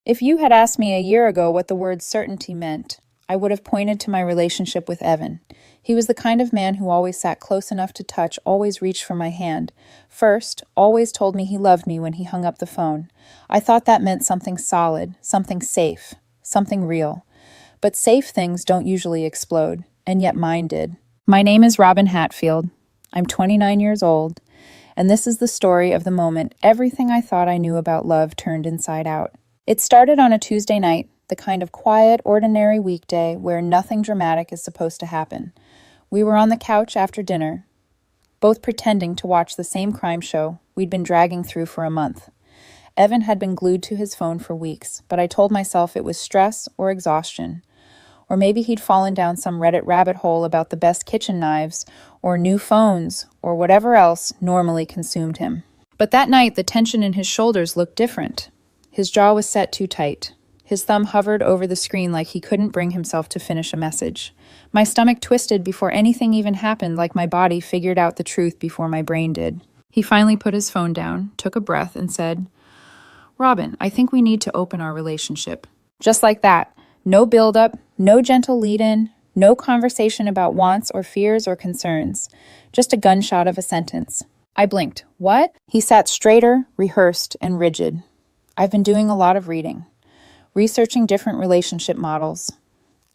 If you had asked me a year ago what the word certainty meant, I would have pointed to my relationship with Evan. He was the kind of man who always sat close enough to touch, always reached for my hand. First, always told me he loved me when he hung up the phone. I thought that meant something solid, something safe, something real. But safe things don't usually explode, and yet mine did. My name is Robin Hatfield. I'm 29 years old, and this is the story of the moment everything I thought I knew about love turned inside out. It started on a Tuesday night, the kind of quiet, ordinary weekday where nothing dramatic is supposed to happen. We were on the couch after dinner, both pretending to watch the same crime show we'd been dragging through for a month. Evan had been glued to his phone for weeks, but I told myself it was stress or exhaustion. Or maybe he'd fallen down some Reddit rabbit hole about the best kitchen knives, or new phones, or whatever else normally consumed him. But that night, the tension in his shoulders looked different. His jaw was set too tight. His thumb hovered over the screen like he couldn't bring himself to finish a message. My stomach twisted before anything even happened, like my body figured out the truth before my brain did. He finally put his phone down, took a breath, and said, "Robin, I think we need to open our relationship." Just like that. No build-up, no gentle lead-in, no conversation about wants or fears or concerns. Just a gunshot of a sentence. I blinked. What? He sat straighter, rehearsed, and rigid. I've been doing a lot of reading. Researching different relationship models.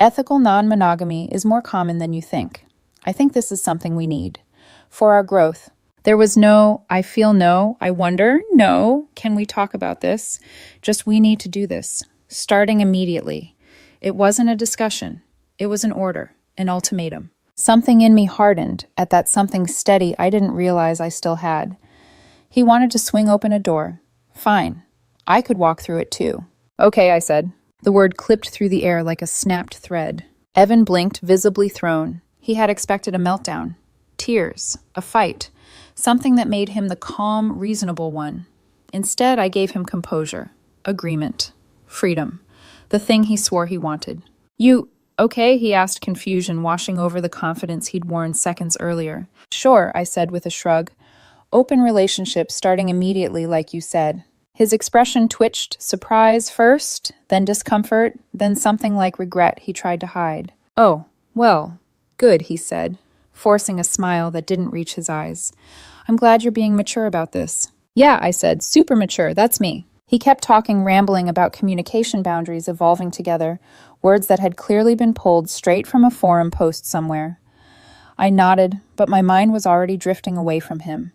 Ethical non-monogamy is more common than you think. I think this is something we need. For our growth. There was no, I feel no, I wonder, no, can we talk about this? Just we need to do this. Starting immediately. It wasn't a discussion. It was an order, an ultimatum. Something in me hardened at that something steady I didn't realize I still had. He wanted to swing open a door. Fine. I could walk through it too. Okay, I said. The word clipped through the air like a snapped thread. Evan blinked, visibly thrown. He had expected a meltdown. Tears. A fight. Something that made him the calm, reasonable one. Instead, I gave him composure. Agreement. Freedom. The thing he swore he wanted. You, okay? He asked, confusion washing over the confidence he'd worn seconds earlier. Sure, I said with a shrug. Open relationship starting immediately, like you said. His expression twitched, surprise first, then discomfort, then something like regret he tried to hide. Oh, well, good, he said, forcing a smile that didn't reach his eyes. I'm glad you're being mature about this. Yeah, I said, super mature, that's me. He kept talking, rambling about communication boundaries evolving together, words that had clearly been pulled straight from a forum post somewhere. I nodded, but my mind was already drifting away from him.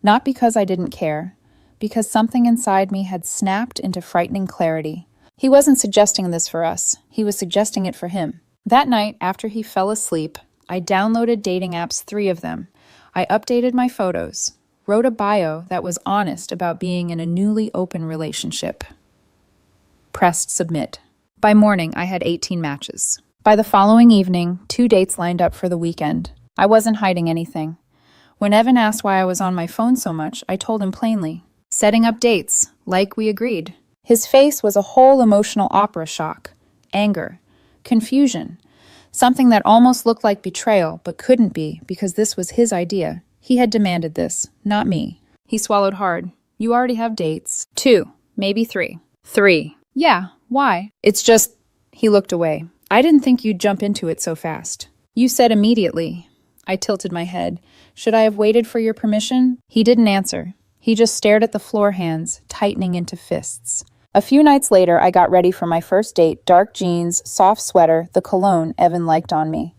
Not because I didn't care, because something inside me had snapped into frightening clarity. He wasn't suggesting this for us. He was suggesting it for him. That night, after he fell asleep, I downloaded dating apps, 3 of them. I updated my photos. Wrote a bio that was honest about being in a newly open relationship. Pressed submit. By morning, I had 18 matches. By the following evening, 2 dates lined up for the weekend. I wasn't hiding anything. When Evan asked why I was on my phone so much, I told him plainly. Setting up dates, like we agreed. His face was a whole emotional opera shock. Anger. Confusion. Something that almost looked like betrayal, but couldn't be, because this was his idea. He had demanded this, not me. He swallowed hard. You already have dates. 2, maybe 3. 3. Yeah, why? It's just... He looked away. I didn't think you'd jump into it so fast. You said immediately. I tilted my head. Should I have waited for your permission? He didn't answer. He just stared at the floor, hands tightening into fists. A few nights later, I got ready for my first date, dark jeans, soft sweater, the cologne Evan liked on me.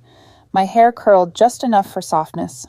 My hair curled just enough for softness.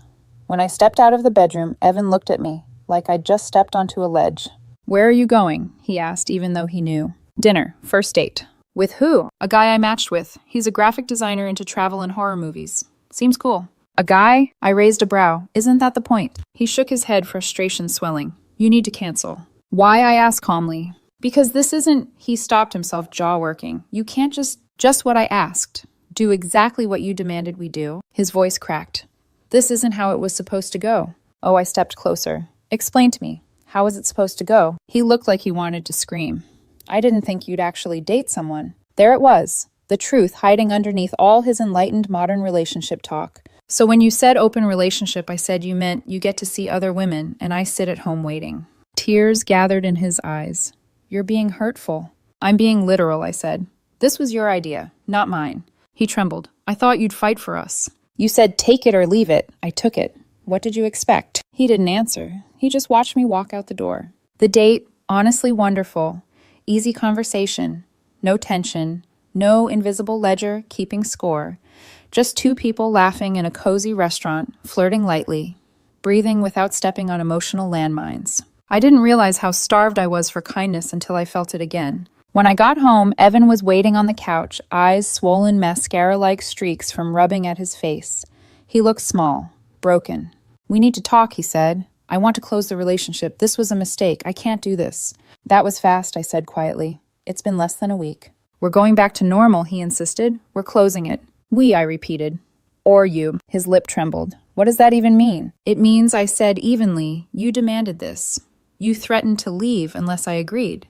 When I stepped out of the bedroom, Evan looked at me, like I'd just stepped onto a ledge. Where are you going? He asked, even though he knew. Dinner, first date. With who? A guy I matched with. He's a graphic designer into travel and horror movies. Seems cool. A guy? I raised a brow. Isn't that the point? He shook his head, frustration swelling. You need to cancel. Why? I asked calmly. Because this isn't... He stopped himself, jaw working. You can't just what I asked. Do exactly what you demanded we do. His voice cracked. This isn't how it was supposed to go. Oh, I stepped closer. Explain to me. How was it supposed to go? He looked like he wanted to scream. I didn't think you'd actually date someone. There it was. The truth hiding underneath all his enlightened modern relationship talk. So when you said open relationship, I said you meant you get to see other women, and I sit at home waiting. Tears gathered in his eyes. You're being hurtful. I'm being literal, I said. This was your idea, not mine. He trembled. I thought you'd fight for us. You said take it or leave it. I took it. What did you expect? He didn't answer. He just watched me walk out the door. The date, honestly wonderful. Easy conversation. No tension. No invisible ledger keeping score. Just two people laughing in a cozy restaurant, flirting lightly, breathing without stepping on emotional landmines. I didn't realize how starved I was for kindness until I felt it again. When I got home, Evan was waiting on the couch, eyes swollen mascara-like streaks from rubbing at his face. He looked small, broken. We need to talk, he said. I want to close the relationship. This was a mistake. I can't do this. That was fast, I said quietly. It's been less than a week. We're going back to normal, he insisted. We're closing it. We, I repeated. Or you. His lip trembled. What does that even mean? It means, I said evenly, you demanded this. You threatened to leave unless I agreed.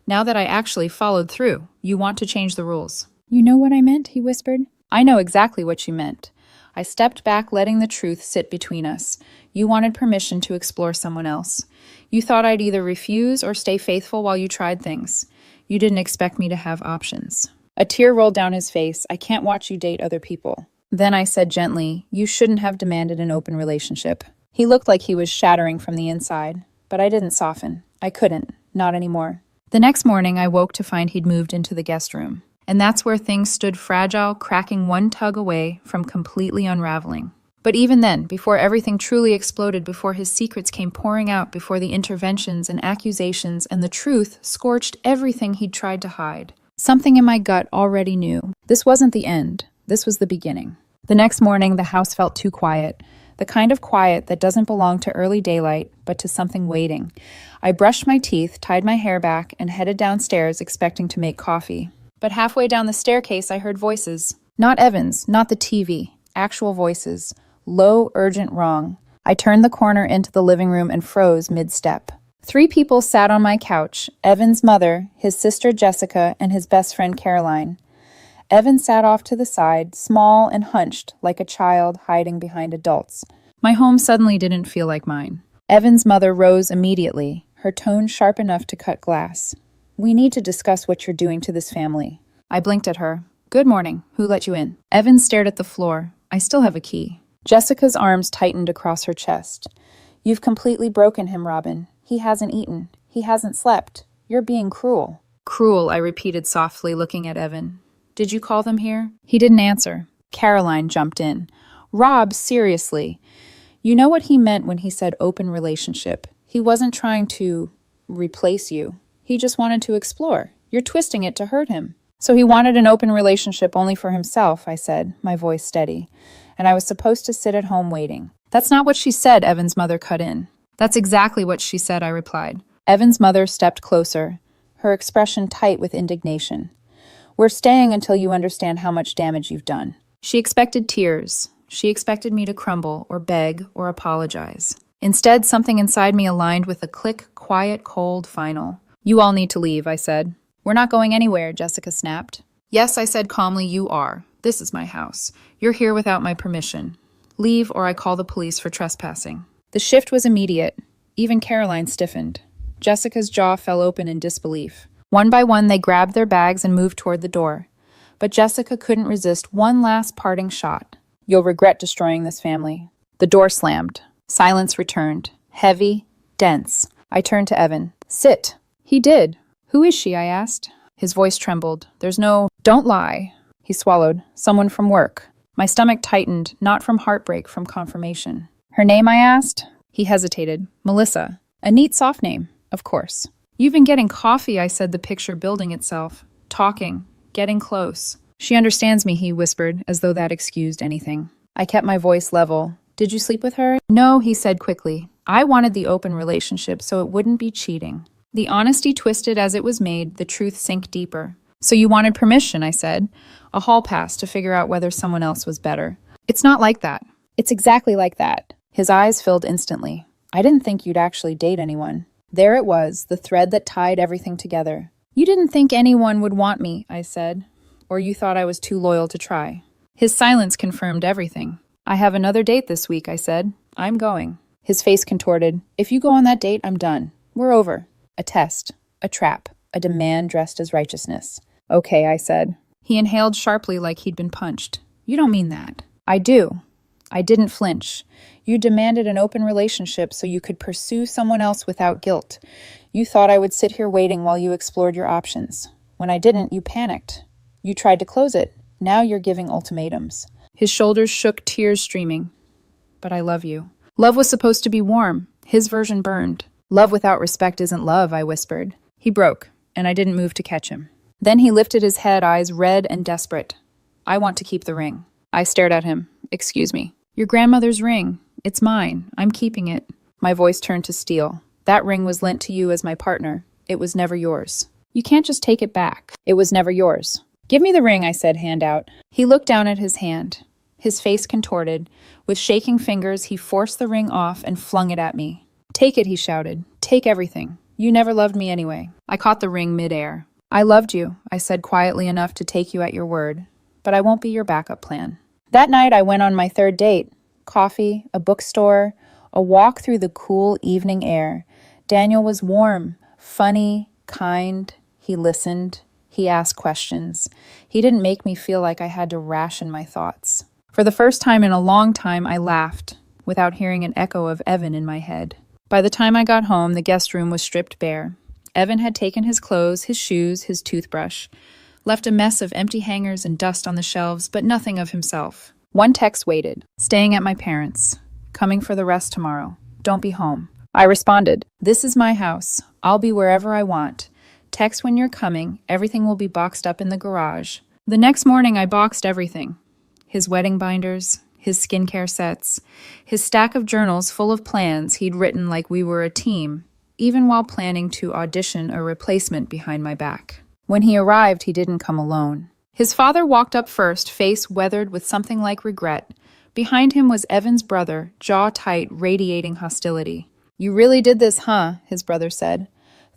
Now that I actually followed through, you want to change the rules. You know what I meant, he whispered. I know exactly what you meant. I stepped back, letting the truth sit between us. You wanted permission to explore someone else. You thought I'd either refuse or stay faithful while you tried things. You didn't expect me to have options. A tear rolled down his face. I can't watch you date other people. Then I said gently, you shouldn't have demanded an open relationship. He looked like he was shattering from the inside, but I didn't soften. I couldn't. Not anymore. The next morning, I woke to find he'd moved into the guest room. And that's where things stood fragile, cracking one tug away from completely unraveling. But even then, before everything truly exploded, before his secrets came pouring out, before the interventions and accusations and the truth scorched everything he'd tried to hide, something in my gut already knew. This wasn't the end. This was the beginning. The next morning, the house felt too quiet. The kind of quiet that doesn't belong to early daylight, but to something waiting. I brushed my teeth, tied my hair back, and headed downstairs expecting to make coffee. But halfway down the staircase, I heard voices. Not Evan's, not the TV. Actual voices. Low, urgent wrong. I turned the corner into the living room and froze mid-step. 3 people sat on my couch. Evan's mother, his sister Jessica, and his best friend Caroline. Evan sat off to the side, small and hunched, like a child hiding behind adults. My home suddenly didn't feel like mine. Evan's mother rose immediately, her tone sharp enough to cut glass. We need to discuss what you're doing to this family. I blinked at her. Good morning. Who let you in? Evan stared at the floor. I still have a key. Jessica's arms tightened across her chest. You've completely broken him, Robin. He hasn't eaten. He hasn't slept. You're being cruel. Cruel, I repeated softly, looking at Evan. Did you call them here? He didn't answer. Caroline jumped in. Rob, seriously. You know what he meant when he said open relationship. He wasn't trying to replace you. He just wanted to explore. You're twisting it to hurt him. So he wanted an open relationship only for himself, I said, my voice steady. And I was supposed to sit at home waiting. That's not what she said, Evan's mother cut in. That's exactly what she said, I replied. Evan's mother stepped closer, her expression tight with indignation. We're staying until you understand how much damage you've done. She expected tears. She expected me to crumble or beg or apologize. Instead, something inside me aligned with a click, quiet, cold final. You all need to leave, I said. We're not going anywhere, Jessica snapped. Yes, I said calmly, you are. This is my house. You're here without my permission. Leave or I call the police for trespassing. The shift was immediate. Even Caroline stiffened. Jessica's jaw fell open in disbelief. One by one, they grabbed their bags and moved toward the door. But Jessica couldn't resist one last parting shot. You'll regret destroying this family. The door slammed. Silence returned. Heavy, dense. I turned to Evan. Sit. He did. Who is she? I asked. His voice trembled. There's no... Don't lie. He swallowed. Someone from work. My stomach tightened, not from heartbreak, from confirmation. Her name, I asked? He hesitated. Melissa. A neat soft name, of course. You've been getting coffee, I said, the picture building itself. Talking. Getting close. She understands me, he whispered, as though that excused anything. I kept my voice level. Did you sleep with her? No, he said quickly. I wanted the open relationship so it wouldn't be cheating. The honesty twisted as it was made, the truth sank deeper. So you wanted permission, I said. A hall pass to figure out whether someone else was better. It's not like that. It's exactly like that. His eyes filled instantly. I didn't think you'd actually date anyone. There it was, the thread that tied everything together. You didn't think anyone would want me, I said. Or you thought I was too loyal to try. His silence confirmed everything. I have another date this week, I said. I'm going. His face contorted. If you go on that date, I'm done. We're over. A test. A trap. a demand dressed as righteousness. Okay, I said. He inhaled sharply like he'd been punched. You don't mean that. I do. I didn't flinch. You demanded an open relationship so you could pursue someone else without guilt. You thought I would sit here waiting while you explored your options. When I didn't, you panicked. You tried to close it. Now you're giving ultimatums. His shoulders shook, tears streaming. But I love you. Love was supposed to be warm. His version burned. Love without respect isn't love, I whispered. He broke, and I didn't move to catch him. Then he lifted his head, eyes red and desperate. I want to keep the ring. I stared at him. Excuse me. Your grandmother's ring. It's mine. I'm keeping it. My voice turned to steel. That ring was lent to you as my partner. It was never yours. You can't just take it back. It was never yours. Give me the ring, I said, hand out. He looked down at his hand. His face contorted. With shaking fingers, he forced the ring off and flung it at me. Take it, he shouted. Take everything. You never loved me anyway. I caught the ring midair. I loved you, I said quietly enough to take you at your word. But I won't be your backup plan. That night, I went on my third date. Coffee, a bookstore, a walk through the cool evening air. Daniel was warm, funny, kind. He listened. He asked questions. He didn't make me feel like I had to ration my thoughts. For the first time in a long time, I laughed, without hearing an echo of Evan in my head. By the time I got home, the guest room was stripped bare. Evan had taken his clothes, his shoes, his toothbrush, left a mess of empty hangers and dust on the shelves, but nothing of himself. One text waited. Staying at my parents'. Coming for the rest tomorrow. Don't be home. I responded, this is my house. I'll be wherever I want. Text when you're coming. Everything will be boxed up in the garage. The next morning, I boxed everything. His wedding binders, his skincare sets, his stack of journals full of plans he'd written like we were a team, even while planning to audition a replacement behind my back. When he arrived, he didn't come alone. His father walked up first, face weathered with something like regret. Behind him was Evan's brother, jaw tight, radiating hostility. You really did this, huh? His brother said.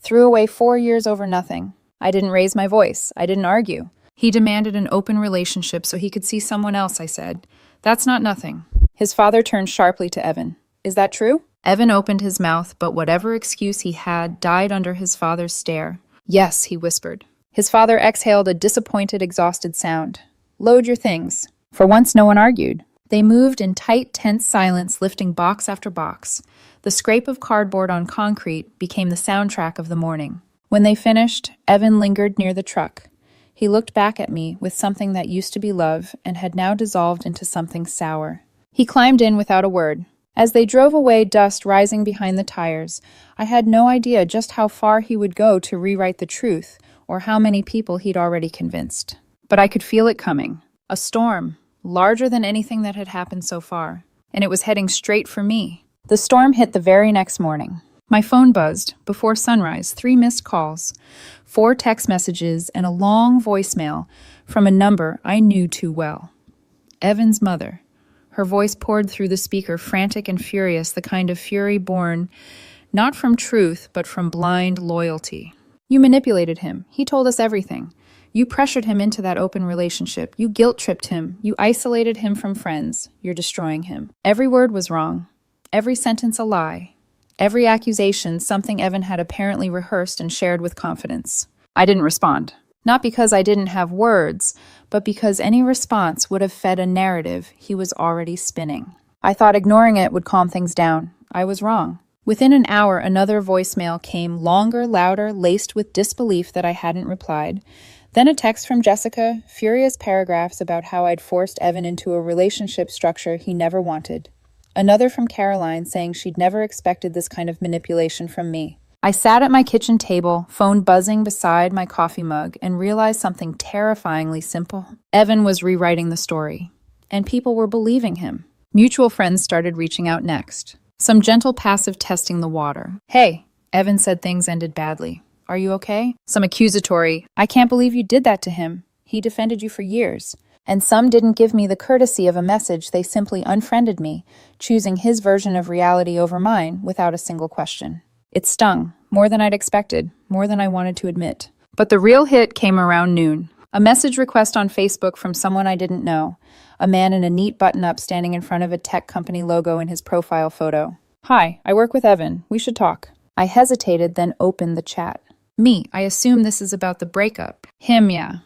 Threw away 4 years over nothing. I didn't raise my voice. I didn't argue. He demanded an open relationship so he could see someone else, I said. That's not nothing. His father turned sharply to Evan. Is that true? Evan opened his mouth, but whatever excuse he had died under his father's stare. Yes, he whispered. His father exhaled a disappointed, exhausted sound. Load your things. For once, no one argued. They moved in tight, tense silence, lifting box after box. The scrape of cardboard on concrete became the soundtrack of the morning. When they finished, Evan lingered near the truck. He looked back at me with something that used to be love and had now dissolved into something sour. He climbed in without a word. As they drove away, dust rising behind the tires, I had no idea just how far he would go to rewrite the truth, or how many people he'd already convinced. But I could feel it coming. A storm, larger than anything that had happened so far. And it was heading straight for me. The storm hit the very next morning. My phone buzzed. Before sunrise, 3 missed calls, 4 text messages, and a long voicemail from a number I knew too well. Evan's mother. Her voice poured through the speaker, frantic and furious, the kind of fury born not from truth, but from blind loyalty. You manipulated him. He told us everything. You pressured him into that open relationship. You guilt-tripped him. You isolated him from friends. You're destroying him. Every word was wrong. Every sentence a lie. Every accusation something Evan had apparently rehearsed and shared with confidence. I didn't respond. Not because I didn't have words, but because any response would have fed a narrative he was already spinning. I thought ignoring it would calm things down. I was wrong. Within an hour, another voicemail came, longer, louder, laced with disbelief that I hadn't replied. Then a text from Jessica, furious paragraphs about how I'd forced Evan into a relationship structure he never wanted. Another from Caroline saying she'd never expected this kind of manipulation from me. I sat at my kitchen table, phone buzzing beside my coffee mug, and realized something terrifyingly simple. Evan was rewriting the story, and people were believing him. Mutual friends started reaching out next. Some gentle passive testing the water. Hey, Evan said things ended badly. Are you okay? Some accusatory, I can't believe you did that to him. He defended you for years. And some didn't give me the courtesy of a message, they simply unfriended me, choosing his version of reality over mine without a single question. It stung, more than I'd expected, more than I wanted to admit. But the real hit came around noon. A message request on Facebook from someone I didn't know, a man in a neat button-up standing in front of a tech company logo in his profile photo. Hi, I work with Evan. We should talk. I hesitated, then opened the chat. Me, I assume this is about the breakup. Him, yeah.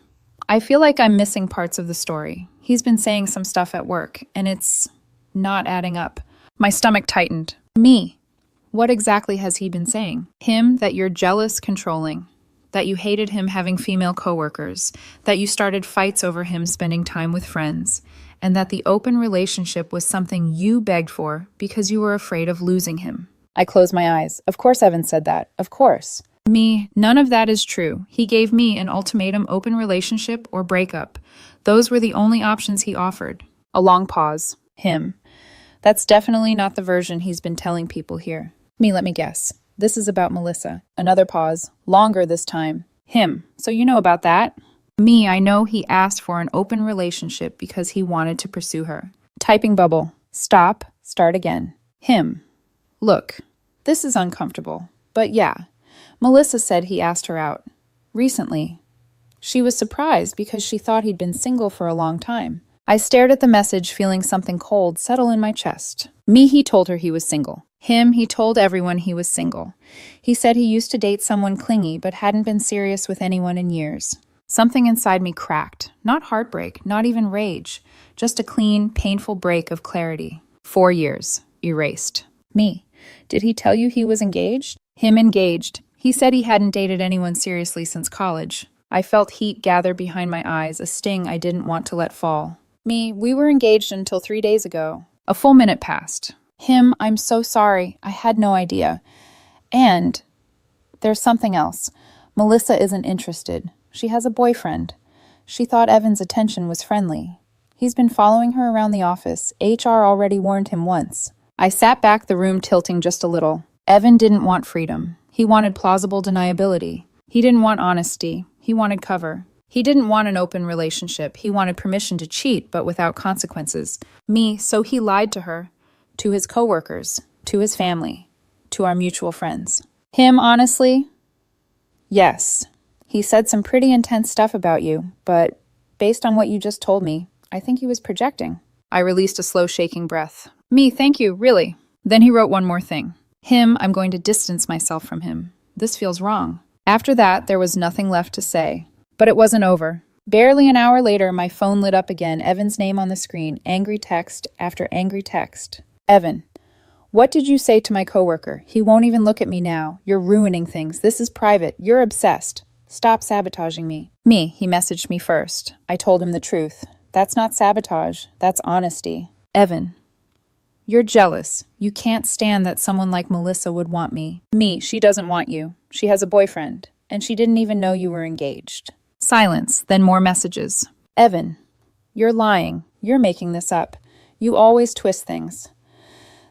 I feel like I'm missing parts of the story. He's been saying some stuff at work, and it's not adding up. My stomach tightened. Me, what exactly has he been saying? Him, that you're jealous, controlling, that you hated him having female coworkers, that you started fights over him spending time with friends, and that the open relationship was something you begged for because you were afraid of losing him. I closed my eyes. Of course Evan said that. Of course. Me, none of that is true. He gave me an ultimatum: open relationship or breakup. Those were the only options he offered. A long pause. Him. That's definitely not the version he's been telling people here. Me, let me guess. This is about Melissa. Another pause. Longer this time. Him. So you know about that? Me, I know he asked for an open relationship because he wanted to pursue her. Typing bubble. Stop. Start again. Him. Look, this is uncomfortable. But yeah, Melissa said he asked her out. Recently. She was surprised because she thought he'd been single for a long time. I stared at the message, feeling something cold settle in my chest. Me, he told her he was single. Him, he told everyone he was single. He said he used to date someone clingy but hadn't been serious with anyone in years. Something inside me cracked. Not heartbreak, not even rage. Just a clean, painful break of clarity. 4 years. Erased. Me. Did he tell you he was engaged? Him engaged. He said he hadn't dated anyone seriously since college. I felt heat gather behind my eyes, a sting I didn't want to let fall. Me, we were engaged until 3 days ago. A full minute passed. Him, I'm so sorry. I had no idea. And there's something else. Melissa isn't interested. She has a boyfriend. She thought Evan's attention was friendly. He's been following her around the office. HR already warned him once. I sat back, the room tilting just a little. Evan didn't want freedom. He wanted plausible deniability. He didn't want honesty. He wanted cover. He didn't want an open relationship. He wanted permission to cheat, but without consequences. Me, so he lied to her, to his coworkers, to his family, to our mutual friends. Him, honestly? Yes. He said some pretty intense stuff about you, but based on what you just told me, I think he was projecting. I released a slow, shaking breath. Me, thank you, really. Then he wrote one more thing. Him, I'm going to distance myself from him. This feels wrong. After that, there was nothing left to say. But it wasn't over. Barely an hour later, my phone lit up again, Evan's name on the screen, angry text after angry text. Evan, what did you say to my coworker? He won't even look at me now. You're ruining things. This is private. You're obsessed. Stop sabotaging me. Me, he messaged me first. I told him the truth. That's not sabotage. That's honesty. Evan, you're jealous. You can't stand that someone like Melissa would want me. Me, she doesn't want you. She has a boyfriend. And she didn't even know you were engaged. Silence, then more messages. Evan, you're lying. You're making this up. You always twist things.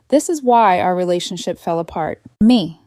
This is why our relationship fell apart. Me.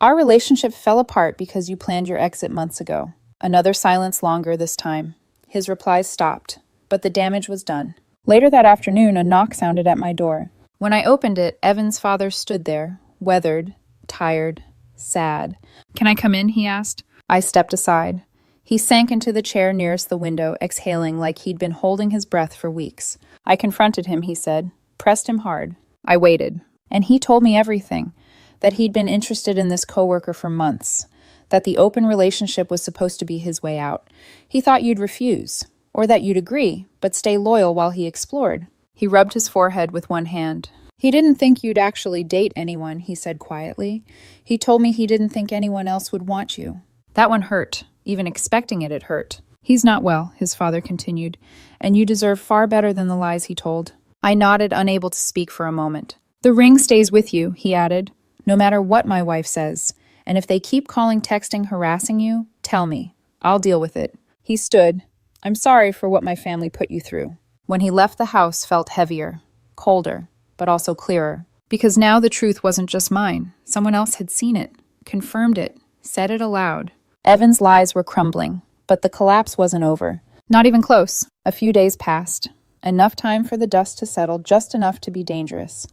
Our relationship fell apart because you planned your exit months ago. Another silence, longer this time. His replies stopped, but the damage was done. Later that afternoon, a knock sounded at my door. When I opened it, Evan's father stood there, weathered, tired, sad. Can I come in? He asked. I stepped aside. He sank into the chair nearest the window, exhaling like he'd been holding his breath for weeks. I confronted him, he said, pressed him hard. I waited. And he told me everything. That he'd been interested in this coworker for months. That the open relationship was supposed to be his way out. He thought you'd refuse. Or that you'd agree, but stay loyal while he explored. He rubbed his forehead with one hand. He didn't think you'd actually date anyone, he said quietly. He told me he didn't think anyone else would want you. That one hurt. Even expecting it, it hurt. He's not well, his father continued, and you deserve far better than the lies he told. I nodded, unable to speak for a moment. The ring stays with you, he added, no matter what my wife says. And if they keep calling, texting, harassing you, tell me. I'll deal with it. He stood. I'm sorry for what my family put you through. When he left, the house felt heavier, colder, but also clearer. Because now the truth wasn't just mine. Someone else had seen it, confirmed it, said it aloud. Evan's lies were crumbling, but the collapse wasn't over. Not even close. A few days passed. Enough time for the dust to settle, just enough to be dangerous.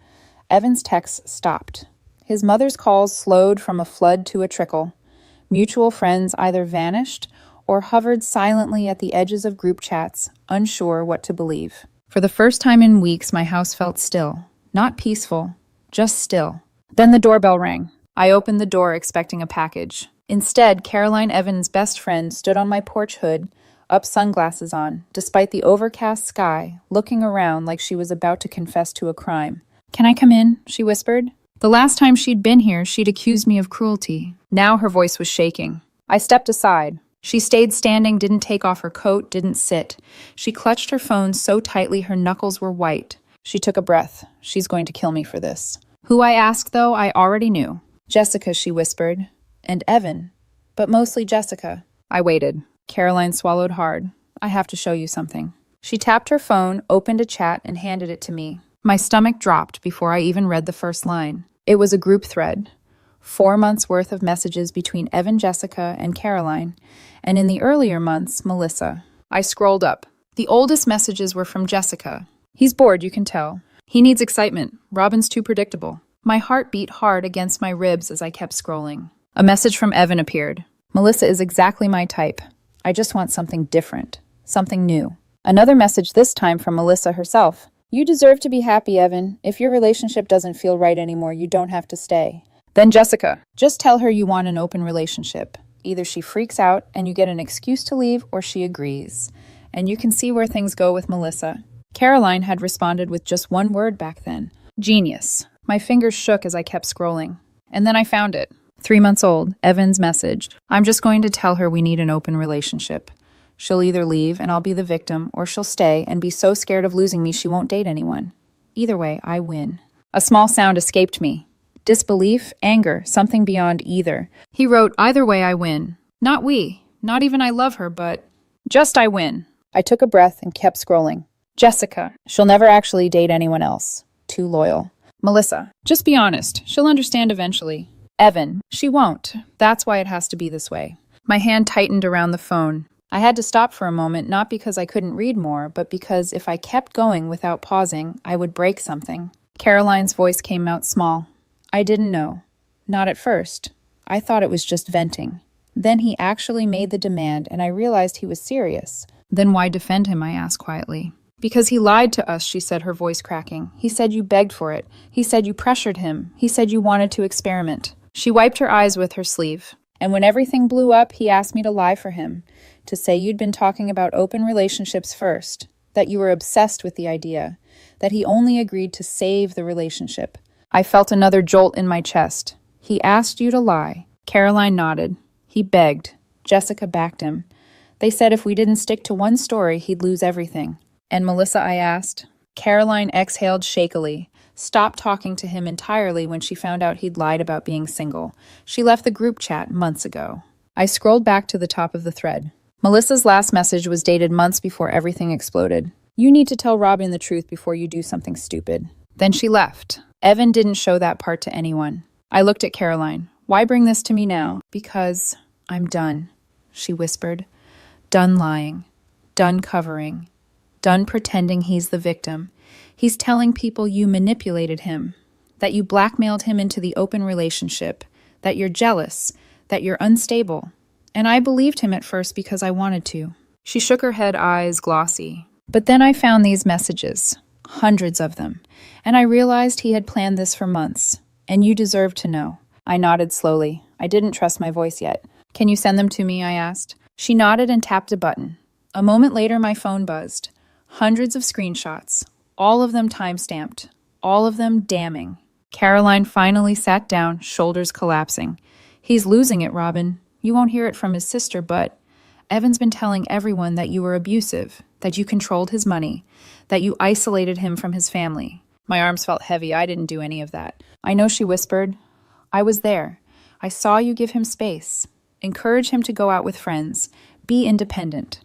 Evan's texts stopped. His mother's calls slowed from a flood to a trickle. Mutual friends either vanished or hovered silently at the edges of group chats, unsure what to believe. For the first time in weeks, my house felt still. Not peaceful, just still. Then the doorbell rang. I opened the door expecting a package. Instead, Caroline Evans' best friend stood on my porch hood, up sunglasses on, despite the overcast sky, looking around like she was about to confess to a crime. "Can I come in?" she whispered. The last time she'd been here, she'd accused me of cruelty. Now her voice was shaking. I stepped aside. She stayed standing, didn't take off her coat, didn't sit. She clutched her phone so tightly her knuckles were white. She took a breath. She's going to kill me for this. Who I asked, though, I already knew. "Jessica," she whispered. "And Evan. But mostly Jessica." I waited. Caroline swallowed hard. "I have to show you something." She tapped her phone, opened a chat, and handed it to me. My stomach dropped before I even read the first line. It was a group thread. 4 months' worth of messages between Evan, Jessica, and Caroline, and in the earlier months, Melissa. I scrolled up. The oldest messages were from Jessica. "He's bored, you can tell. He needs excitement. Robin's too predictable." My heart beat hard against my ribs as I kept scrolling. A message from Evan appeared. "Melissa is exactly my type. I just want something different, something new." Another message, this time from Melissa herself. "You deserve to be happy, Evan. If your relationship doesn't feel right anymore, you don't have to stay." Then Jessica. "Just tell her you want an open relationship. Either she freaks out and you get an excuse to leave, or she agrees. And you can see where things go with Melissa." Caroline had responded with just one word back then. Genius. My fingers shook as I kept scrolling. And then I found it. 3 months old, Evan's message. "I'm just going to tell her we need an open relationship. She'll either leave and I'll be the victim, or she'll stay and be so scared of losing me she won't date anyone. Either way, I win." A small sound escaped me. Disbelief, anger, something beyond either. He wrote, "Either way, I win. Not we. Not even I love her, but just I win." I took a breath and kept scrolling. Jessica. "She'll never actually date anyone else. Too loyal." Melissa. "Just be honest. She'll understand eventually." Evan. "She won't. That's why it has to be this way." My hand tightened around the phone. I had to stop for a moment, not because I couldn't read more, but because if I kept going without pausing, I would break something. Caroline's voice came out small. "I didn't know. Not at first. I thought it was just venting. Then he actually made the demand, and I realized he was serious." "Then why defend him?" I asked quietly. "Because he lied to us," she said, her voice cracking. "He said you begged for it. He said you pressured him. He said you wanted to experiment." She wiped her eyes with her sleeve. "And when everything blew up, he asked me to lie for him, to say you'd been talking about open relationships first, that you were obsessed with the idea, that he only agreed to save the relationship." I felt another jolt in my chest. "He asked you to lie." Caroline nodded. "He begged." Jessica backed him. "They said if we didn't stick to one story, he'd lose everything." "And Melissa?" I asked. Caroline exhaled shakily. Stopped talking to him entirely when she found out he'd lied about being single. She left the group chat months ago. I scrolled back to the top of the thread. Melissa's last message was dated months before everything exploded. "You need to tell Robin the truth before you do something stupid." Then she left. Evan didn't show that part to anyone. I looked at Caroline. "Why bring this to me now?" "Because I'm done," she whispered. "Done lying. Done covering. Done pretending he's the victim. He's telling people you manipulated him, that you blackmailed him into the open relationship, that you're jealous, that you're unstable. And I believed him at first because I wanted to." She shook her head, eyes glossy. "But then I found these messages, hundreds of them, and I realized he had planned this for months, and you deserve to know." I nodded slowly. I didn't trust my voice yet. "Can you send them to me?" I asked. She nodded and tapped a button. A moment later, my phone buzzed. Hundreds of screenshots, all of them time-stamped, all of them damning. Caroline finally sat down, shoulders collapsing. "He's losing it, Robin. You won't hear it from his sister, but Evan's been telling everyone that you were abusive, that you controlled his money, that you isolated him from his family." My arms felt heavy. I didn't do any of that. "I know," she whispered. "I was there. I saw you give him space. Encourage him to go out with friends. Be independent.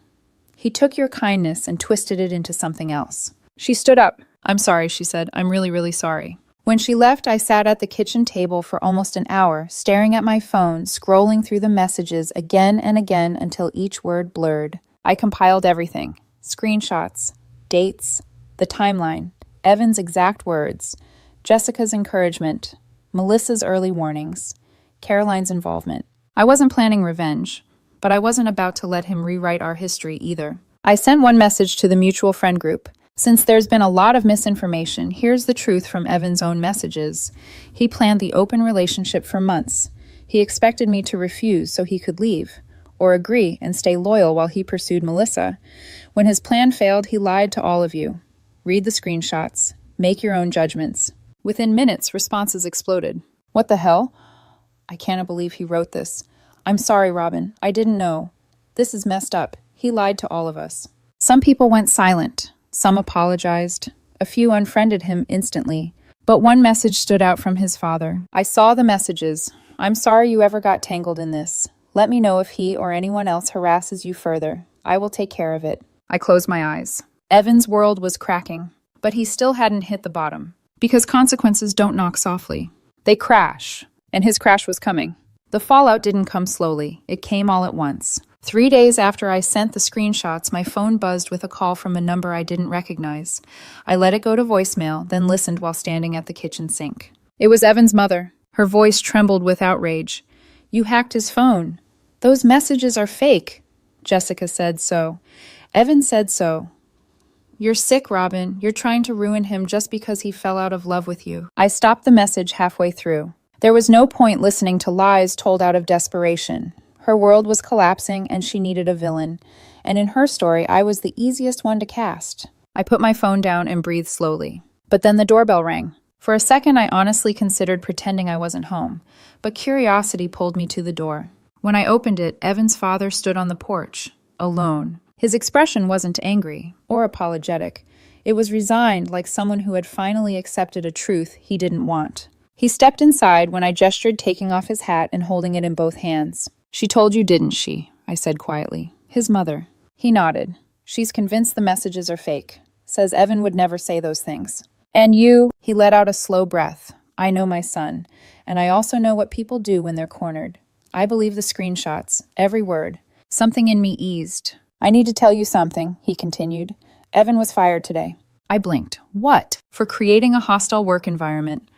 He took your kindness and twisted it into something else." She stood up. "I'm sorry," she said. "I'm really, really sorry." When she left, I sat at the kitchen table for almost an hour, staring at my phone, scrolling through the messages again and again until each word blurred. I compiled everything. Screenshots, dates, the timeline, Evan's exact words, Jessica's encouragement, Melissa's early warnings, Caroline's involvement. I wasn't planning revenge, but I wasn't about to let him rewrite our history either. I sent one message to the mutual friend group. Since there's been a lot of misinformation, here's the truth from Evan's own messages. He planned the open relationship for months. He expected me to refuse so he could leave, or agree and stay loyal while he pursued Melissa. When his plan failed, he lied to all of you. Read the screenshots. Make your own judgments. Within minutes, responses exploded. What the hell? I cannot believe he wrote this. I'm sorry, Robin. I didn't know. This is messed up. He lied to all of us. Some people went silent. Some apologized. A few unfriended him instantly. But one message stood out from his father. I saw the messages. I'm sorry you ever got tangled in this. Let me know if he or anyone else harasses you further. I will take care of it. I closed my eyes. Evan's world was cracking, but he still hadn't hit the bottom. Because consequences don't knock softly. They crash, and his crash was coming. The fallout didn't come slowly. It came all at once. 3 days after I sent the screenshots, my phone buzzed with a call from a number I didn't recognize. I let it go to voicemail, then listened while standing at the kitchen sink. It was Evan's mother. Her voice trembled with outrage. You hacked his phone. Those messages are fake. Jessica said so. Evan said so. You're sick, Robin. You're trying to ruin him just because he fell out of love with you. I stopped the message halfway through. There was no point listening to lies told out of desperation. Her world was collapsing and she needed a villain. And in her story, I was the easiest one to cast. I put my phone down and breathed slowly. But then the doorbell rang. For a second, I honestly considered pretending I wasn't home. But curiosity pulled me to the door. When I opened it, Evan's father stood on the porch, alone. His expression wasn't angry or apologetic. It was resigned, like someone who had finally accepted a truth he didn't want. He stepped inside when I gestured, taking off his hat and holding it in both hands. She told you, didn't she? I said quietly. His mother. He nodded. She's convinced the messages are fake. Says Evan would never say those things. And you? He let out a slow breath. I know my son. And I also know what people do when they're cornered. I believe the screenshots. Every word. Something in me eased. I need to tell you something, he continued. Evan was fired today. I blinked. What? For creating a hostile work environment.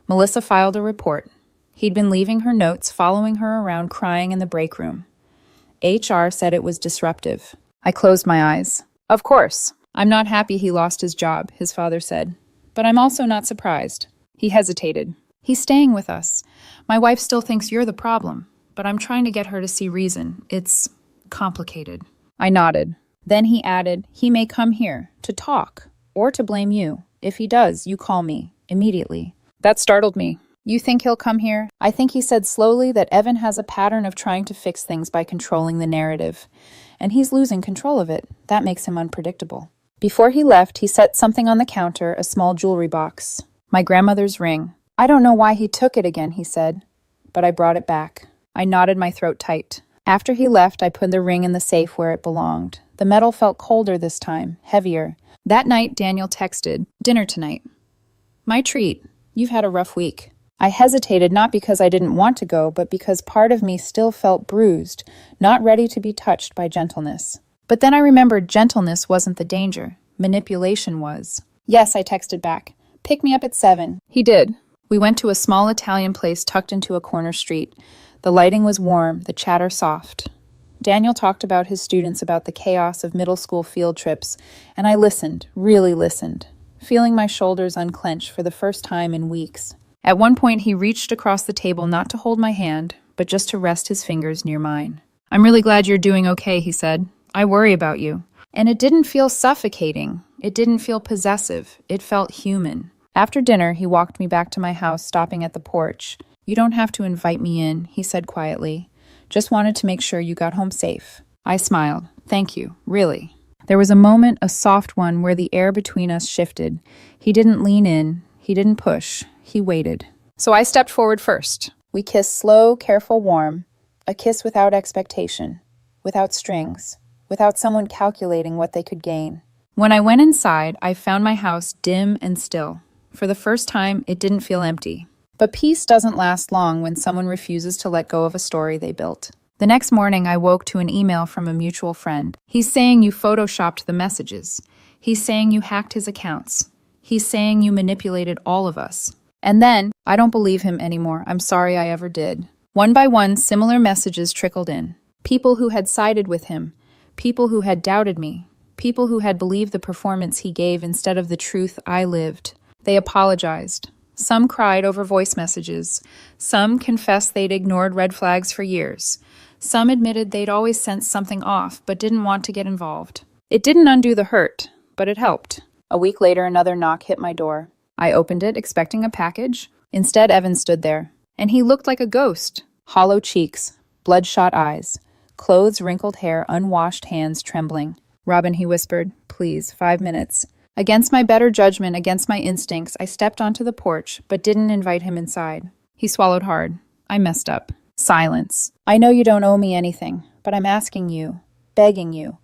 Melissa filed a report. He'd been leaving her notes, following her around, crying in the break room. HR said it was disruptive. I closed my eyes. Of course. I'm not happy he lost his job, his father said. But I'm also not surprised. He hesitated. He's staying with us. My wife still thinks you're the problem, but I'm trying to get her to see reason. It's complicated. I nodded. Then he added, he may come here to talk or to blame you. If he does, you call me immediately. That startled me. You think he'll come here? I think he said slowly that Evan has a pattern of trying to fix things by controlling the narrative. And he's losing control of it. That makes him unpredictable. Before he left, he set something on the counter, a small jewelry box. My grandmother's ring. I don't know why he took it again, he said. But I brought it back. I knotted my throat tight. After he left, I put the ring in the safe where it belonged. The metal felt colder this time, heavier. That night, Daniel texted, dinner tonight. My treat. You've had a rough week. I hesitated not because I didn't want to go, but because part of me still felt bruised, not ready to be touched by gentleness. But then I remembered gentleness wasn't the danger. Manipulation was. Yes, I texted back. Pick me up at 7. He did. We went to a small Italian place tucked into a corner street. The lighting was warm, the chatter soft. Daniel talked about his students, about the chaos of middle school field trips, and I listened, really listened, feeling my shoulders unclench for the first time in weeks. At one point, he reached across the table not to hold my hand, but just to rest his fingers near mine. I'm really glad you're doing okay, he said. I worry about you. And it didn't feel suffocating. It didn't feel possessive. It felt human. After dinner, he walked me back to my house, stopping at the porch. You don't have to invite me in, he said quietly. Just wanted to make sure you got home safe. I smiled. Thank you, really. There was a moment, a soft one, where the air between us shifted. He didn't lean in. He didn't push. He waited. So I stepped forward first. We kissed slow, careful, warm. A kiss without expectation, without strings, without someone calculating what they could gain. When I went inside, I found my house dim and still. For the first time, it didn't feel empty. But peace doesn't last long when someone refuses to let go of a story they built. The next morning, I woke to an email from a mutual friend. He's saying you photoshopped the messages. He's saying you hacked his accounts. He's saying you manipulated all of us. And then, I don't believe him anymore. I'm sorry I ever did. One by one, similar messages trickled in. People who had sided with him. People who had doubted me. people who had believed the performance he gave instead of the truth I lived. They apologized. Some cried over voice messages. Some confessed they'd ignored red flags for years. Some admitted they'd always sensed something off but didn't want to get involved. It didn't undo the hurt, but it helped. A week later, another knock hit my door. I opened it, expecting a package. Instead, Evan stood there, and he looked like a ghost. Hollow cheeks, bloodshot eyes, clothes, wrinkled hair, unwashed hands trembling. "Robin," he whispered, "please, 5 minutes." Against my better judgment, against my instincts, I stepped onto the porch, but didn't invite him inside. He swallowed hard. I messed up. Silence. "I know you don't owe me anything, but I'm asking you, begging you.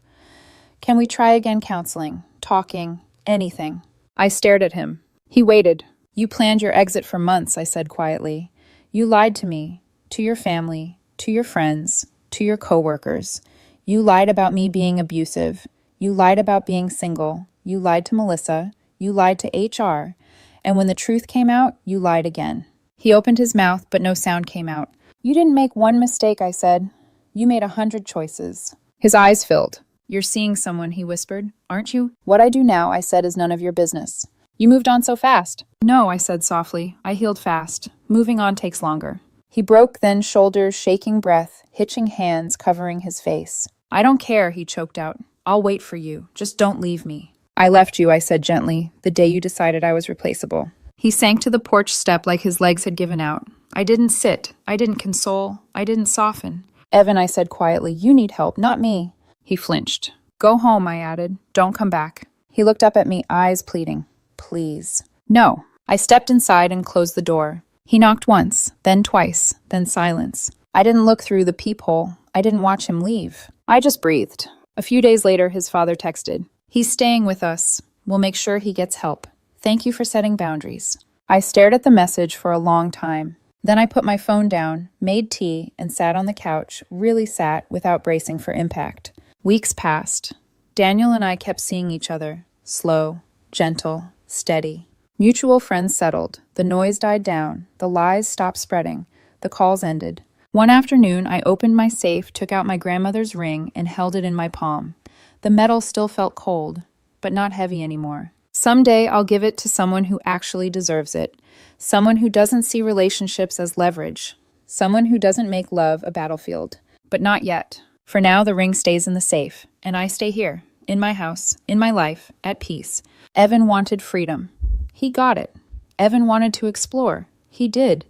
Can we try again counseling, talking, anything?" I stared at him. He waited. "You planned your exit for months," I said quietly. "You lied to me, to your family, to your friends, to your coworkers. You lied about me being abusive. You lied about being single. You lied to Melissa. You lied to HR. And when the truth came out, you lied again." He opened his mouth, but no sound came out. "You didn't make one mistake," I said. "You made 100 choices." His eyes filled. "You're seeing someone," he whispered, "aren't you?" "What I do now," I said, "is none of your business." "You moved on so fast." "No," I said softly. "I healed fast. Moving on takes longer." He broke, then shoulders, shaking breath, hitching hands, covering his face. "I don't care," he choked out. "I'll wait for you. Just don't leave me." "I left you," I said gently, "the day you decided I was replaceable." He sank to the porch step like his legs had given out. I didn't sit. I didn't console. I didn't soften. "Evan," I said quietly, "you need help, not me." He flinched. "Go home," I added. "Don't come back." He looked up at me, eyes pleading. "Please." "No." I stepped inside and closed the door. He knocked once, then twice, then silence. I didn't look through the peephole. I didn't watch him leave. I just breathed. A few days later, his father texted, "He's staying with us. We'll make sure he gets help. Thank you for setting boundaries." I stared at the message for a long time. Then I put my phone down, made tea, and sat on the couch, really sat without bracing for impact. Weeks passed. Daniel and I kept seeing each other. Slow, gentle, steady. Mutual friends settled. The noise died down. The lies stopped spreading. The calls ended. One afternoon, I opened my safe, took out my grandmother's ring, and held it in my palm. The metal still felt cold, but not heavy anymore. Someday I'll give it to someone who actually deserves it. Someone who doesn't see relationships as leverage. Someone who doesn't make love a battlefield. But not yet. For now, the ring stays in the safe, and I stay here, in my house, in my life, at peace. Evan wanted freedom. He got it. Evan wanted to explore. He did.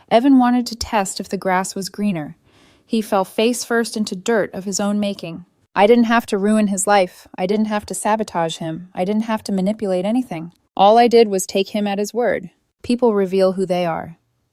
Evan wanted to test if the grass was greener. He fell face first into dirt of his own making. I didn't have to ruin his life. I didn't have to sabotage him. I didn't have to manipulate anything. All I did was take him at his word. People reveal who they are.